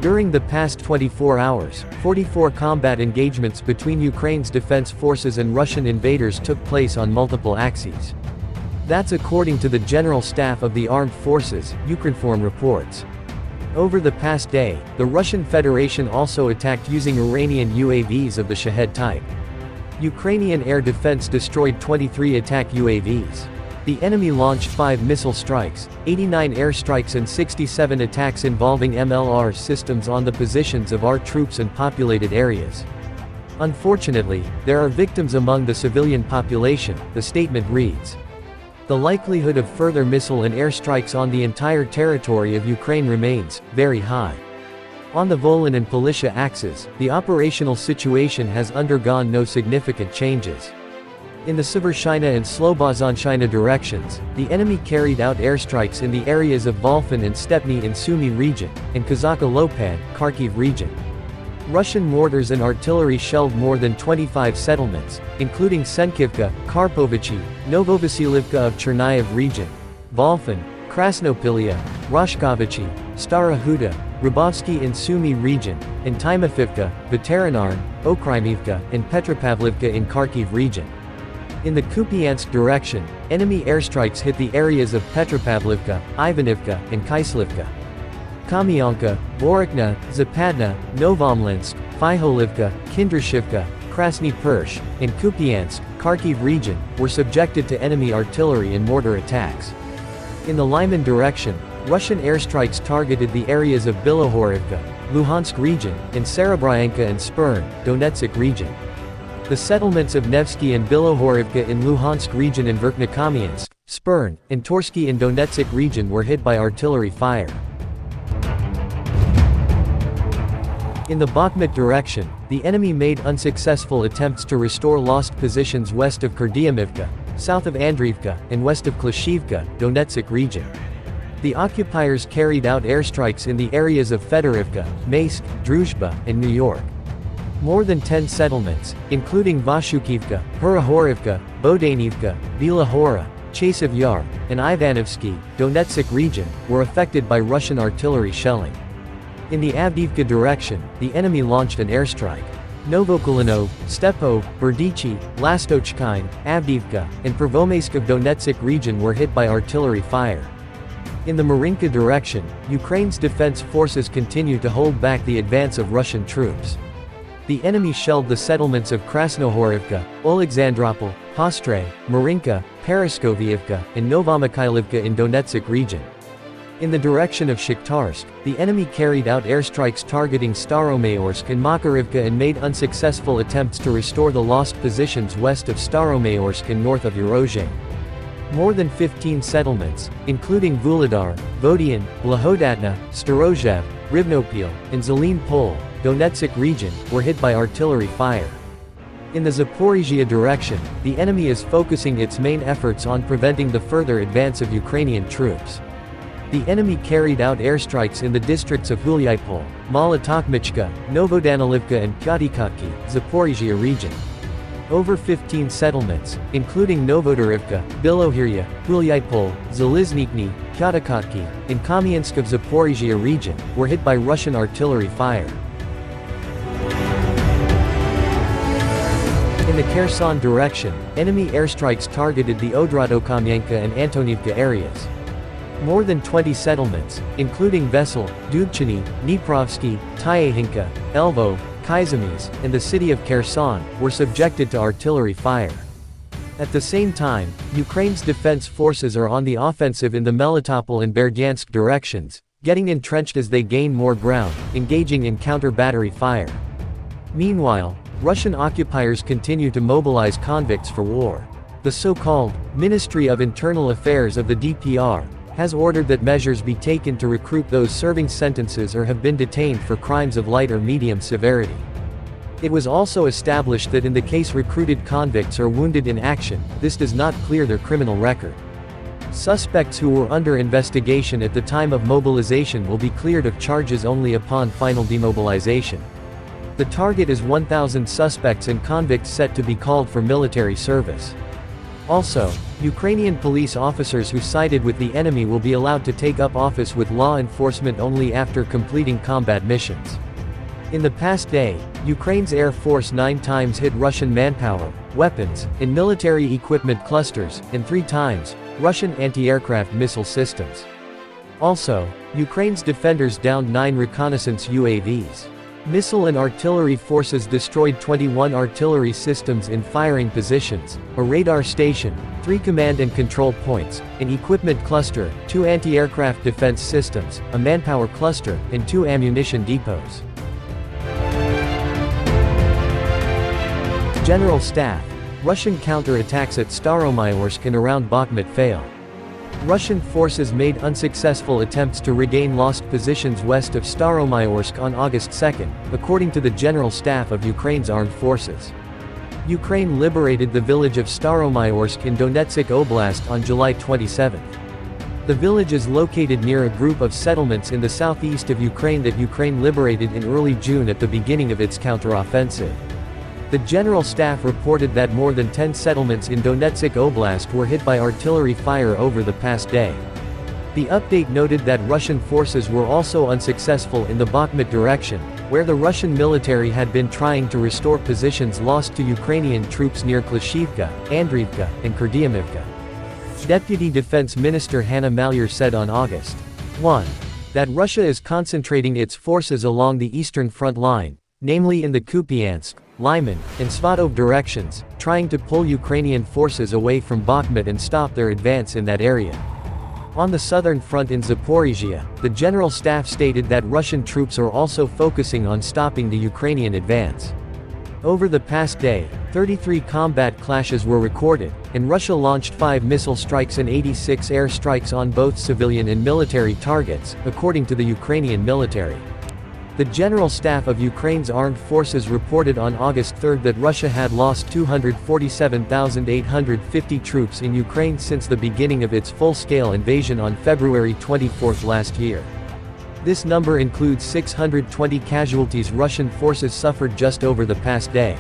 During the past 24 hours, 44 combat engagements between Ukraine's defense forces and Russian invaders took place on multiple axes. That's according to the General Staff of the Armed Forces, Ukrinform reports. Over the past day, the Russian Federation also attacked using Iranian UAVs of the Shahed type. Ukrainian air defense destroyed 23 attack UAVs. The enemy launched 5 missile strikes, 89 airstrikes and 67 attacks involving MLR systems on the positions of our troops and populated areas. Unfortunately, there are victims among the civilian population, the statement reads. The likelihood of further missile and airstrikes on the entire territory of Ukraine remains very high. On the Volyn and Politia axes, the operational situation has undergone no significant changes. In the Severshina and Slobozhanshina directions, the enemy carried out airstrikes in the areas of Volfin and Stepny in Sumy region, and Kazakha-Lopad, Kharkiv region. Russian mortars and artillery shelled more than 25 settlements, including Senkivka, Karpovichy, Novovasilivka of Chernyaev region, Volfin, Krasnopilya, Roshkovichy, Stara Huta, Rybovsky in Sumy region, and Timofivka, Veterinarn, Okrymivka, and Petropavlivka in Kharkiv region. In the Kupiansk direction, enemy airstrikes hit the areas of Petropavlivka, Ivanivka, and Kyslivka. Kamyanka, Vorokna, Zapadna, Novomlinsk, Fyholivka, Kindrashivka, Krasny Persh, and Kupiansk, Kharkiv region, were subjected to enemy artillery and mortar attacks. In the Lyman direction, Russian airstrikes targeted the areas of Bilohorivka, Luhansk region, and Serebryanka and Spern, Donetsk region. The settlements of Nevsky and Bilohorivka in Luhansk region and Verkhnekamiansk, Spern, and Torsky in Donetsk region were hit by artillery fire. In the Bakhmut direction, the enemy made unsuccessful attempts to restore lost positions west of Kurdyamivka, south of Andriivka, and west of Klashivka, Donetsk region. The occupiers carried out airstrikes in the areas of Fedorivka, Maysk, Druzhba, and New York. More than 10 settlements, including Vashukivka, Hurahorivka, Bodanivka, Bila Hora, Chasev Yar, and Ivanovsky, Donetsk region, were affected by Russian artillery shelling. In the Avdiivka direction, the enemy launched an airstrike. Novokulinov, Stepov, Berdichi, Lastochkine, Avdiivka, and Pervomaysk of Donetsk region were hit by artillery fire. In the Marinka direction, Ukraine's defense forces continue to hold back the advance of Russian troops. The enemy shelled the settlements of Krasnohorivka, Oleksandropol, Postre, Marinka, Paraskoviivka, and Novomikhailivka in Donetsk region. In the direction of Shakhtarsk, the enemy carried out airstrikes targeting Staromayorsk and Makarivka and made unsuccessful attempts to restore the lost positions west of Staromayorsk and north of Urozhain. More than 15 settlements, including Vuhledar, Vodian, Blahodatna, Starozhev, Rivnopil, and Zelene Pol, Donetsk region, were hit by artillery fire. In the Zaporizhia direction, the enemy is focusing its main efforts on preventing the further advance of Ukrainian troops. The enemy carried out airstrikes in the districts of Hulyapol, Malotokhmichka, Novodanilivka and Pyatikhatki, Zaporizhia region. Over 15 settlements, including Novodorivka, Bilohirya, Hulyapol, Zaliznikny, Pyatikhatki, and Kamyansk of Zaporizhia region, were hit by Russian artillery fire. In the Kherson direction, enemy airstrikes targeted the Odradokamyanka and Antonivka areas. More than 20 settlements, including Vesel, Dubchany, Dniprovsky, Tyahinka, Elvo, Kyzymys, and the city of Kherson, were subjected to artillery fire. At the same time, Ukraine's defense forces are on the offensive in the Melitopol and Berdyansk directions, getting entrenched as they gain more ground, engaging in counter-battery fire. Meanwhile, Russian occupiers continue to mobilize convicts for war. The so-called Ministry of Internal Affairs of the DPR has ordered that measures be taken to recruit those serving sentences or have been detained for crimes of light or medium severity. It was also established that in the case recruited convicts are wounded in action, this does not clear their criminal record. Suspects who were under investigation at the time of mobilization will be cleared of charges only upon final demobilization. The target is 1,000 suspects and convicts set to be called for military service. Also, Ukrainian police officers who sided with the enemy will be allowed to take up office with law enforcement only after completing combat missions. In the past day, Ukraine's Air Force 9 times hit Russian manpower, weapons, and military equipment clusters, and 3 times, Russian anti-aircraft missile systems. Also, Ukraine's defenders downed 9 reconnaissance UAVs. Missile and artillery forces destroyed 21 artillery systems in firing positions, a radar station, 3 command and control points, an equipment cluster, 2 anti-aircraft defense systems, a manpower cluster, and 2 ammunition depots. General Staff: Russian counterattacks at Staromayorsk and around Bakhmut fail. Russian forces made unsuccessful attempts to regain lost positions west of Staromayorsk on August 2, according to the General Staff of Ukraine's armed forces. Ukraine liberated the village of Staromayorsk in Donetsk Oblast on July 27. The village is located near a group of settlements in the southeast of Ukraine that Ukraine liberated in early June at the beginning of its counteroffensive. The General Staff reported that more than 10 settlements in Donetsk Oblast were hit by artillery fire over the past day. The update noted that Russian forces were also unsuccessful in the Bakhmut direction, where the Russian military had been trying to restore positions lost to Ukrainian troops near Klishivka, Andriivka, and Kurdyumivka. Deputy Defense Minister Hanna Maliar said on August 1 that Russia is concentrating its forces along the eastern front line, namely in the Kupiansk, Lyman, and Svatov directions, trying to pull Ukrainian forces away from Bakhmut and stop their advance in that area. On the southern front in Zaporizhia, the General Staff stated that Russian troops are also focusing on stopping the Ukrainian advance. Over the past day, 33 combat clashes were recorded, and Russia launched 5 missile strikes and 86 air strikes on both civilian and military targets, according to the Ukrainian military. The General Staff of Ukraine's armed forces reported on August 3 that Russia had lost 247,850 troops in Ukraine since the beginning of its full-scale invasion on February 24 last year. This number includes 620 casualties Russian forces suffered just over the past day.